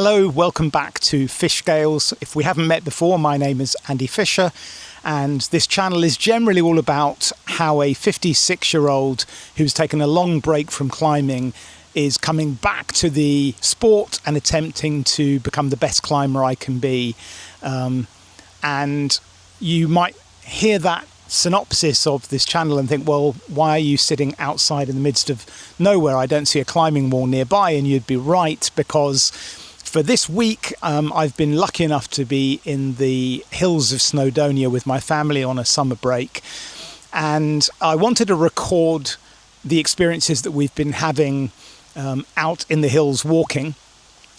Hello, welcome back to Fish Scales. If we haven't met before, my name is Andy Fisher, and this channel is generally all about how a 56-year-old who's taken a long break from climbing is coming back to the sport and attempting to become the best climber I can be. And you might hear that synopsis of this channel and think, well, why are you sitting outside in the midst of nowhere? I don't see a climbing wall nearby. And you'd be right, because for this week I've been lucky enough to be in the hills of Snowdonia with my family on a summer break, and I wanted to record the experiences that we've been having out in the hills walking,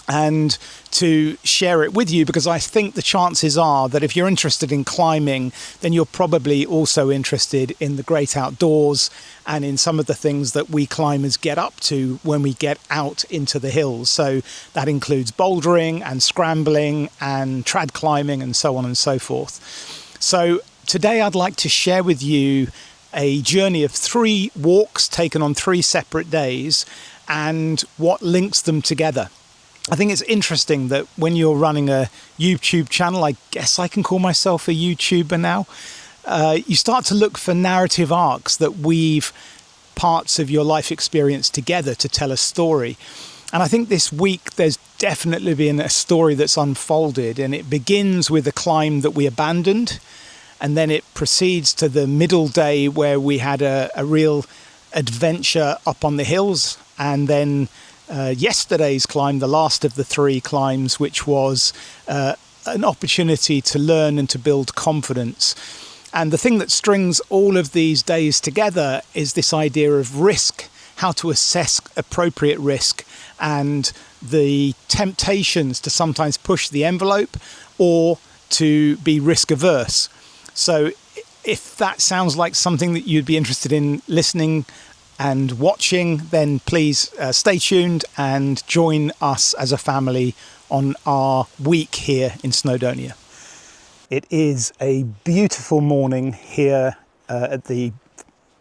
and to share it with you, because I think the chances are that if you're interested in climbing, then you're probably also interested in the great outdoors and in some of the things that we climbers get up to when we get out into the hills. So that includes bouldering and scrambling and trad climbing and so on and so forth. So today I'd like to share with you a journey of 3 walks taken on 3 separate days and what links them together. I think it's interesting that when you're running a YouTube channel, I guess I can call myself a YouTuber now, you start to look for narrative arcs that weave parts of your life experience together to tell a story. And I think this week there's definitely been a story that's unfolded, and it begins with a climb that we abandoned, and then it proceeds to the middle day where we had a real adventure up on the hills, and then yesterday's climb, the last of the 3 climbs, which was an opportunity to learn and to build confidence. And the thing that strings all of these days together is this idea of risk, how to assess appropriate risk, and the temptations to sometimes push the envelope or to be risk averse. So if that sounds like something that you'd be interested in listening and watching, then please stay tuned and join us as a family on our week here in Snowdonia. It is a beautiful morning here at the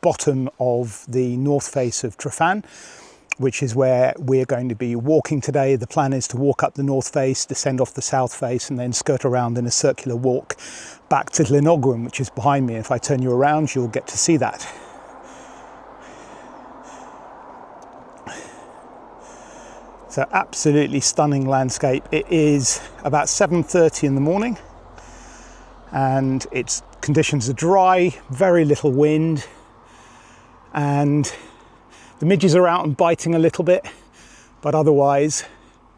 bottom of the north face of Tryfan, which is where we're going to be walking today. The plan is to walk up the north face, descend off the south face, and then skirt around in a circular walk back to Glyders, which is behind me. If I turn you around, you'll get to see that. So absolutely stunning landscape. It is about 7:30 in the morning, and conditions are dry, very little wind, and the midges are out and biting a little bit, but otherwise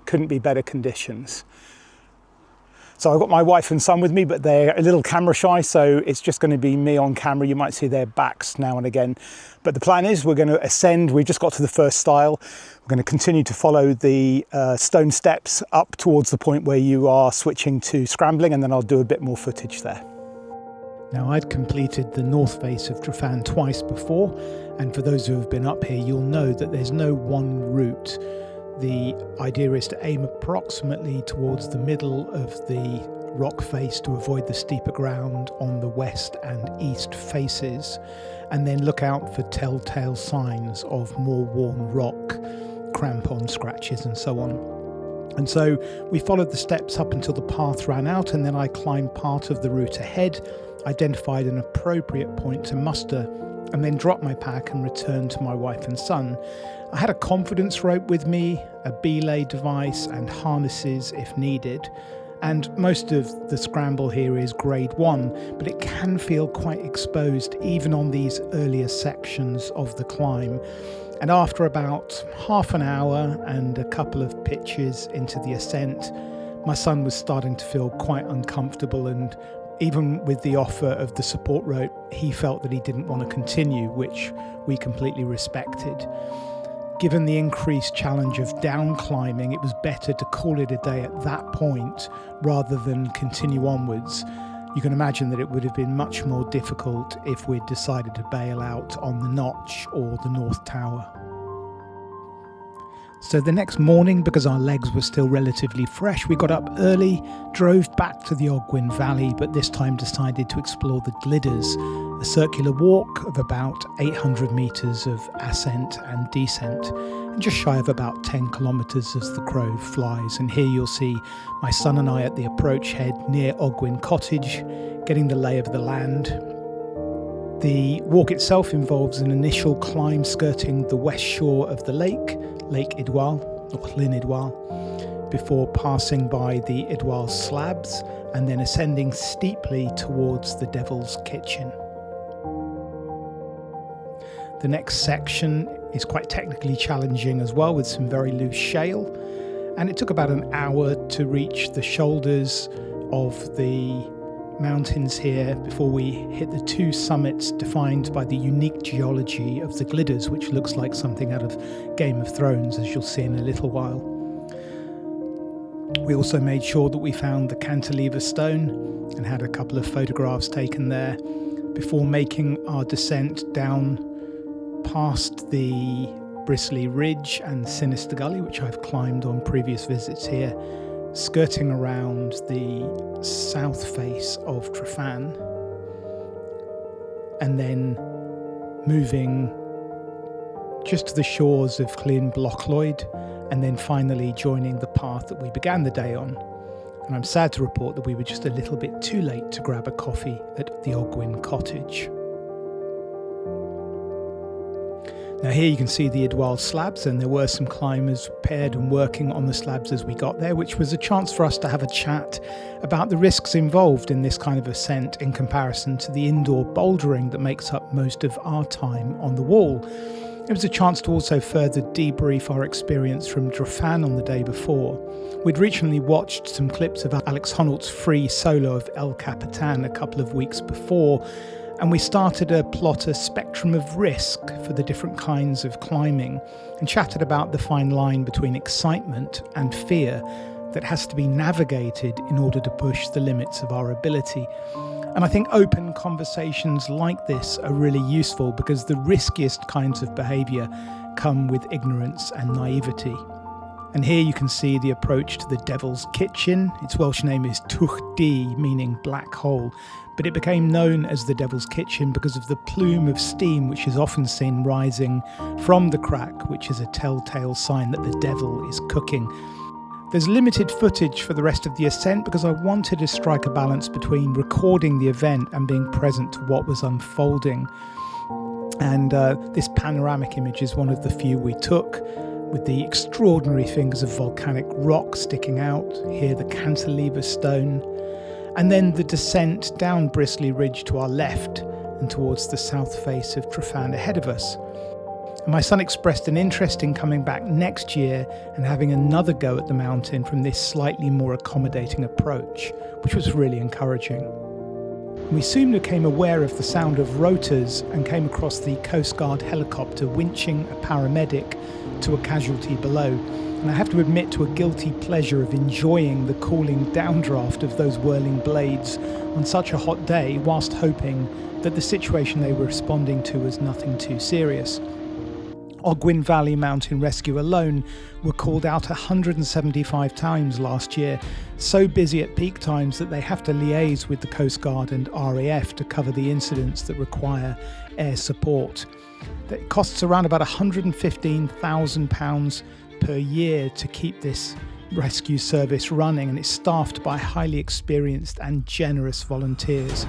couldn't be better conditions. So I've got my wife and son with me, but they're a little camera shy, so it's just going to be me on camera. You might see their backs now and again. But the plan is we're going to ascend. We just got to the first stile. We're going to continue to follow the stone steps up towards the point where you are switching to scrambling, and then I'll do a bit more footage there. Now, I'd completed the north face of Tryfan twice before, and for those who have been up here, you'll know that there's no one route. The idea is to aim approximately towards the middle of the rock face to avoid the steeper ground on the west and east faces, and then look out for telltale signs of more worn rock, crampon scratches and so on. And so we followed the steps up until the path ran out, and then I climbed part of the route ahead, identified an appropriate point to muster, and then dropped my pack and returned to my wife and son. I had a confidence rope with me, a belay device and harnesses if needed, and most of the scramble here is grade 1, but it can feel quite exposed even on these earlier sections of the climb. And after about half an hour and a couple of pitches into the ascent, my son was starting to feel quite uncomfortable, and even with the offer of the support rope, he felt that he didn't want to continue, which we completely respected. Given the increased challenge of down climbing, it was better to call it a day at that point rather than continue onwards. You can imagine that it would have been much more difficult if we'd decided to bail out on the Notch or the North Tower. So the next morning, because our legs were still relatively fresh, we got up early, drove back to the Ogwen Valley, but this time decided to explore the Glyders, a circular walk of about 800 metres of ascent and descent, and just shy of about 10 kilometres as the crow flies. And here you'll see my son and I at the approach head near Ogwen Cottage, getting the lay of the land. The walk itself involves an initial climb skirting the west shore of the lake, Lake Idwal, or Llyn Idwal, before passing by the Idwal slabs and then ascending steeply towards the Devil's Kitchen. The next section is quite technically challenging as well, with some very loose shale, and it took about an hour to reach the shoulders of the mountains here before we hit the two summits defined by the unique geology of the Glyders, which looks like something out of Game of Thrones, as you'll see in a little while. We also made sure that we found the cantilever stone and had a couple of photographs taken there before making our descent down past the Bristly Ridge and Sinister Gully, which I've climbed on previous visits here, skirting around the south face of Tryfan, and then moving just to the shores of Llyn Blochloyd, and then finally joining the path that we began the day on. And I'm sad to report that we were just a little bit too late to grab a coffee at the Ogwen Cottage. Now here you can see the Idwal slabs, and there were some climbers paired and working on the slabs as we got there, which was a chance for us to have a chat about the risks involved in this kind of ascent in comparison to the indoor bouldering that makes up most of our time on the wall. It was a chance to also further debrief our experience from Tryfan on the day before. We'd recently watched some clips of Alex Honnold's free solo of El Capitan a couple of weeks before, and we started to plot a spectrum of risk for the different kinds of climbing and chatted about the fine line between excitement and fear that has to be navigated in order to push the limits of our ability. And I think open conversations like this are really useful because the riskiest kinds of behaviour come with ignorance and naivety. And here you can see the approach to the Devil's Kitchen. Its Welsh name is Twch D, meaning black hole, but it became known as the Devil's Kitchen because of the plume of steam which is often seen rising from the crack, which is a telltale sign that the devil is cooking. There's limited footage for the rest of the ascent because I wanted to strike a balance between recording the event and being present to what was unfolding. And this panoramic image is one of the few we took, with the extraordinary fingers of volcanic rock sticking out, here the cantilever stone, and then the descent down Bristly Ridge to our left and towards the south face of Tryfan ahead of us. And my son expressed an interest in coming back next year and having another go at the mountain from this slightly more accommodating approach, which was really encouraging. We soon became aware of the sound of rotors and came across the Coast Guard helicopter winching a paramedic to a casualty below. And I have to admit to a guilty pleasure of enjoying the cooling downdraft of those whirling blades on such a hot day, whilst hoping that the situation they were responding to was nothing too serious. Ogwen Valley Mountain Rescue alone were called out 175 times last year, so busy at peak times that they have to liaise with the Coast Guard and RAF to cover the incidents that require air support. It costs around about £115,000 per year to keep this rescue service running, and it's staffed by highly experienced and generous volunteers.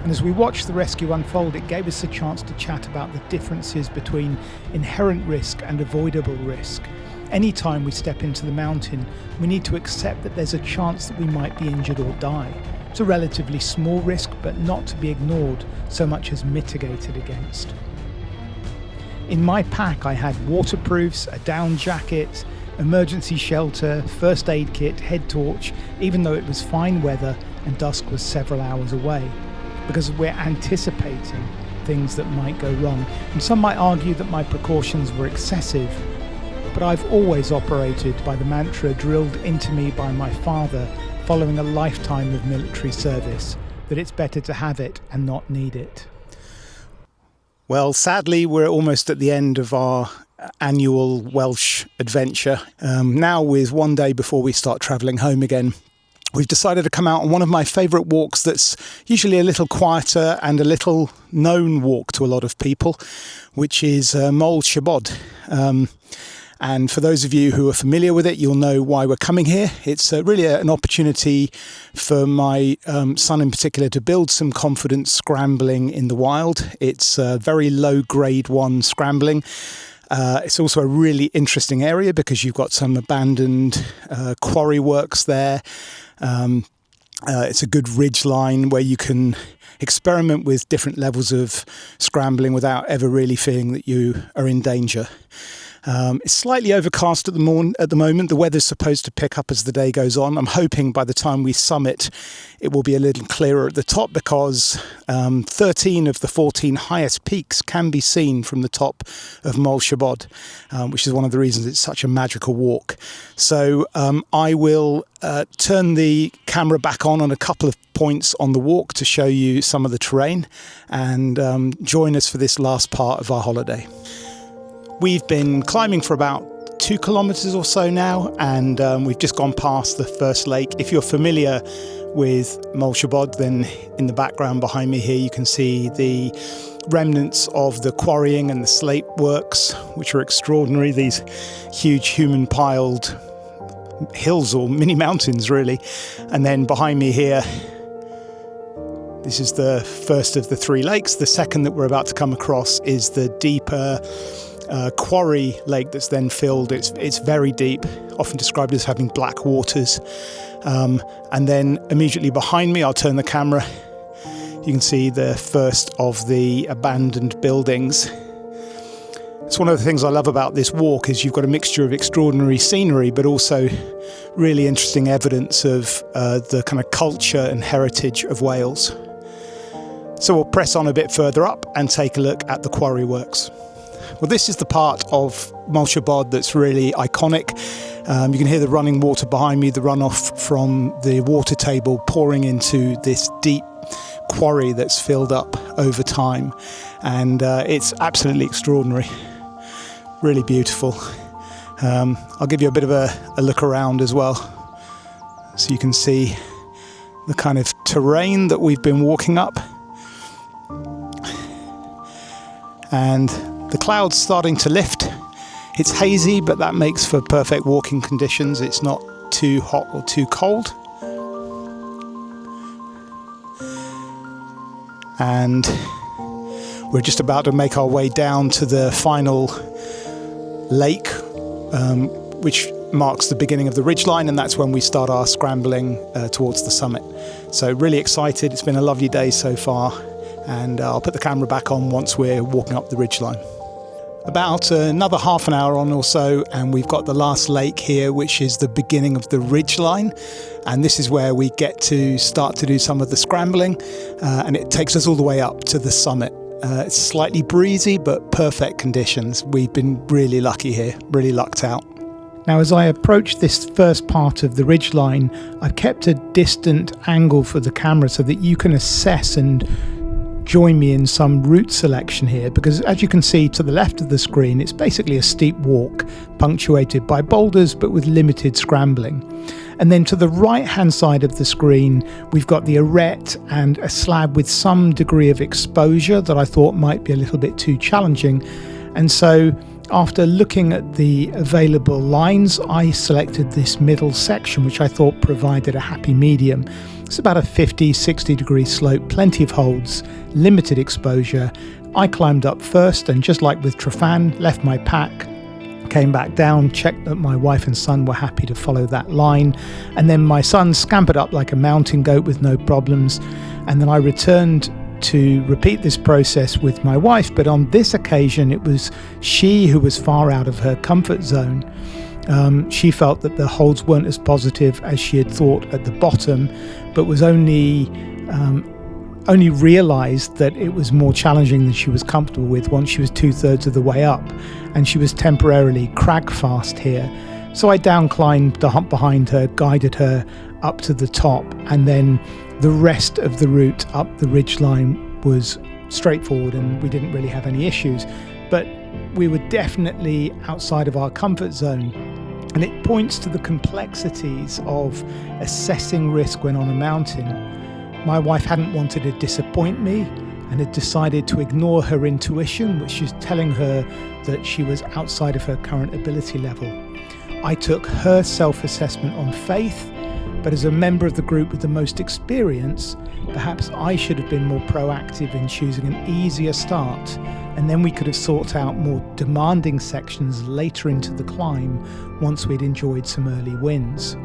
And as we watched the rescue unfold, it gave us a chance to chat about the differences between inherent risk and avoidable risk. Anytime we step into the mountain, we need to accept that there's a chance that we might be injured or die. It's a relatively small risk, but not to be ignored so much as mitigated against. In my pack, I had waterproofs, a down jacket, emergency shelter, first aid kit, head torch, even though it was fine weather and dusk was several hours away, because we're anticipating things that might go wrong. And some might argue that my precautions were excessive, but I've always operated by the mantra drilled into me by my father following a lifetime of military service, that it's better to have it and not need it. Well, sadly, we're almost at the end of our annual Welsh adventure. Now, with one day before we start travelling home again, we've decided to come out on one of my favourite walks that's usually a little quieter and a little known walk to a lot of people, which is Moel Siabod. And for those of you who are familiar with it, you'll know why we're coming here. It's really an opportunity for my son in particular to build some confidence scrambling in the wild. It's very low grade 1 scrambling. It's also a really interesting area because you've got some abandoned quarry works there. It's a good ridge line where you can experiment with different levels of scrambling without ever really feeling that you are in danger. It's slightly overcast at the moment. The weather's supposed to pick up as the day goes on. I'm hoping by the time we summit, it will be a little clearer at the top because 13 of the 14 highest peaks can be seen from the top of Moel Siabod, which is one of the reasons it's such a magical walk. So I will turn the camera back on a couple of points on the walk to show you some of the terrain and join us for this last part of our holiday. We've been climbing for about 2 kilometres or so now, and we've just gone past the first lake. If you're familiar with Moel Siabod, then in the background behind me here you can see the remnants of the quarrying and the slate works, which are extraordinary. These huge human piled hills or mini mountains really. And then behind me here, this is the first of the 3 lakes. The second that we're about to come across is the deeper quarry lake that's then filled. It's very deep, often described as having black waters. And then immediately behind me, I'll turn the camera, you can see the first of the abandoned buildings. It's one of the things I love about this walk is you've got a mixture of extraordinary scenery but also really interesting evidence of the kind of culture and heritage of Wales. So we'll press on a bit further up and take a look at the quarry works. Well, this is the part of Moel Siabod that's really iconic. You can hear the running water behind me, the runoff from the water table pouring into this deep quarry that's filled up over time. And it's absolutely extraordinary, really beautiful. I'll give you a bit of a look around as well, so you can see the kind of terrain that we've been walking up. And the cloud's starting to lift. It's hazy, but that makes for perfect walking conditions. It's not too hot or too cold. And we're just about to make our way down to the final lake, which marks the beginning of the ridgeline, and that's when we start our scrambling towards the summit. So really excited. It's been a lovely day so far, and I'll put the camera back on once we're walking up the ridgeline. About another half an hour on or so, and we've got the last lake here, which is the beginning of the ridgeline, and this is where we get to start to do some of the scrambling, and it takes us all the way up to the summit. It's slightly breezy, but perfect conditions. We've been really lucky here, really lucked out. Now, as I approach this first part of the ridgeline, I've kept a distant angle for the camera so that you can assess and join me in some route selection here, because as you can see to the left of the screen, it's basically a steep walk punctuated by boulders but with limited scrambling. And then to the right hand side of the screen, we've got the arete and a slab with some degree of exposure that I thought might be a little bit too challenging. And so after looking at the available lines, I selected this middle section, which I thought provided a happy medium. It's about a 50-60 degree slope, plenty of holds, limited exposure. I climbed up first, and just like with Tryfan, left my pack, came back down, checked that my wife and son were happy to follow that line, and then my son scampered up like a mountain goat with no problems. And then I returned to repeat this process with my wife, but on this occasion it was she who was far out of her comfort zone. She felt that the holds weren't as positive as she had thought at the bottom, but was only realised that it was more challenging than she was comfortable with once she was 2/3 of the way up, and she was temporarily crag fast here. So I down climbed the hump behind her, guided her up to the top, and then the rest of the route up the ridgeline was straightforward and we didn't really have any issues. But we were definitely outside of our comfort zone. And it points to the complexities of assessing risk when on a mountain. My wife hadn't wanted to disappoint me and had decided to ignore her intuition, which is telling her that she was outside of her current ability level. I took her self-assessment on faith, but as a member of the group with the most experience, perhaps I should have been more proactive in choosing an easier start, and then we could have sought out more demanding sections later into the climb once we'd enjoyed some early wins.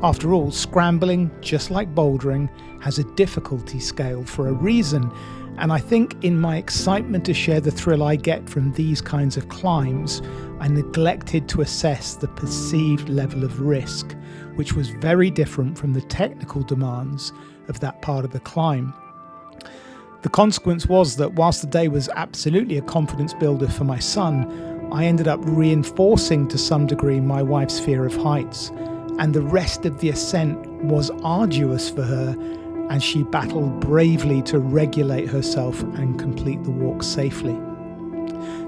After all, scrambling, just like bouldering, has a difficulty scale for a reason, and I think in my excitement to share the thrill I get from these kinds of climbs, I neglected to assess the perceived level of risk, which was very different from the technical demands of that part of the climb. The consequence was that whilst the day was absolutely a confidence builder for my son, I ended up reinforcing to some degree my wife's fear of heights, and the rest of the ascent was arduous for her, and she battled bravely to regulate herself and complete the walk safely.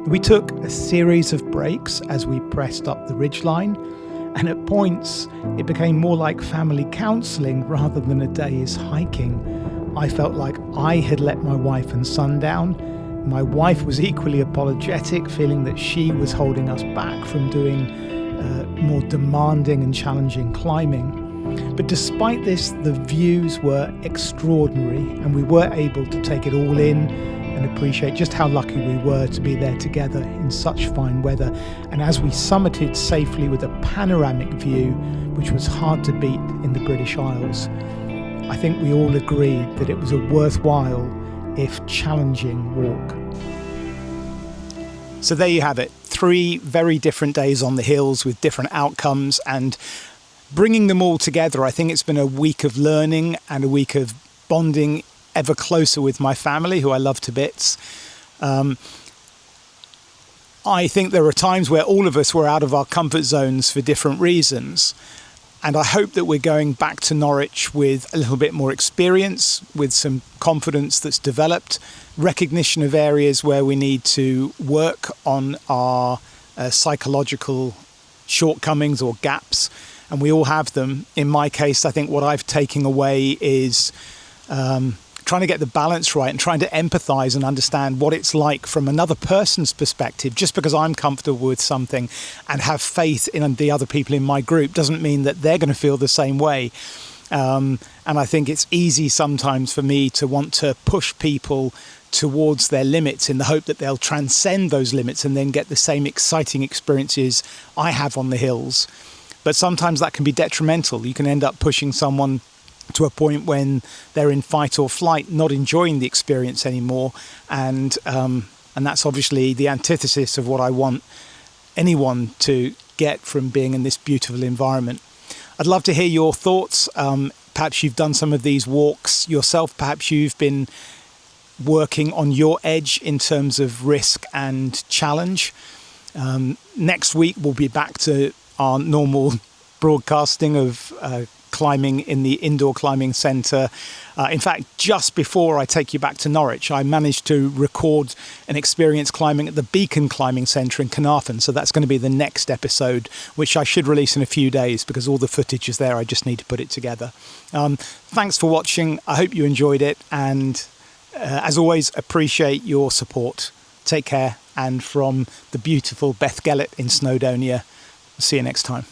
We took a series of breaks as we pressed up the ridgeline, and at points it became more like family counselling rather than a day's hiking. I felt like I had let my wife and son down. My wife was equally apologetic, feeling that she was holding us back from doing more demanding and challenging climbing. But despite this, the views were extraordinary, and we were able to take it all in and appreciate just how lucky we were to be there together in such fine weather. And as we summited safely with a panoramic view, which was hard to beat in the British Isles, I think we all agreed that it was a worthwhile, if challenging, walk. So there you have it. 3 very different days on the hills with different outcomes, and bringing them all together, I think it's been a week of learning and a week of bonding ever closer with my family, who I love to bits. I think there are times where all of us were out of our comfort zones for different reasons. And I hope that we're going back to Norwich with a little bit more experience, with some confidence that's developed, recognition of areas where we need to work on our psychological shortcomings or gaps. And we all have them. In my case, I think what I've taken away is trying to get the balance right and trying to empathize and understand what it's like from another person's perspective. Just because I'm comfortable with something and have faith in the other people in my group doesn't mean that they're going to feel the same way. And I think it's easy sometimes for me to want to push people towards their limits in the hope that they'll transcend those limits and then get the same exciting experiences I have on the hills. But sometimes that can be detrimental. You can end up pushing someone to a point when they're in fight or flight, not enjoying the experience anymore. And that's obviously the antithesis of what I want anyone to get from being in this beautiful environment. I'd love to hear your thoughts. Perhaps you've done some of these walks yourself. Perhaps you've been working on your edge in terms of risk and challenge. Next week, we'll be back to our normal broadcasting of climbing in the indoor climbing centre. In fact, just before I take you back to Norwich, I managed to record an experience climbing at the Beacon Climbing Centre in Carnarvon. So that's going to be the next episode, which I should release in a few days because all the footage is there. I just need to put it together. Thanks for watching. I hope you enjoyed it. And as always, appreciate your support. Take care. And from the beautiful Beth Gellert in Snowdonia, see you next time.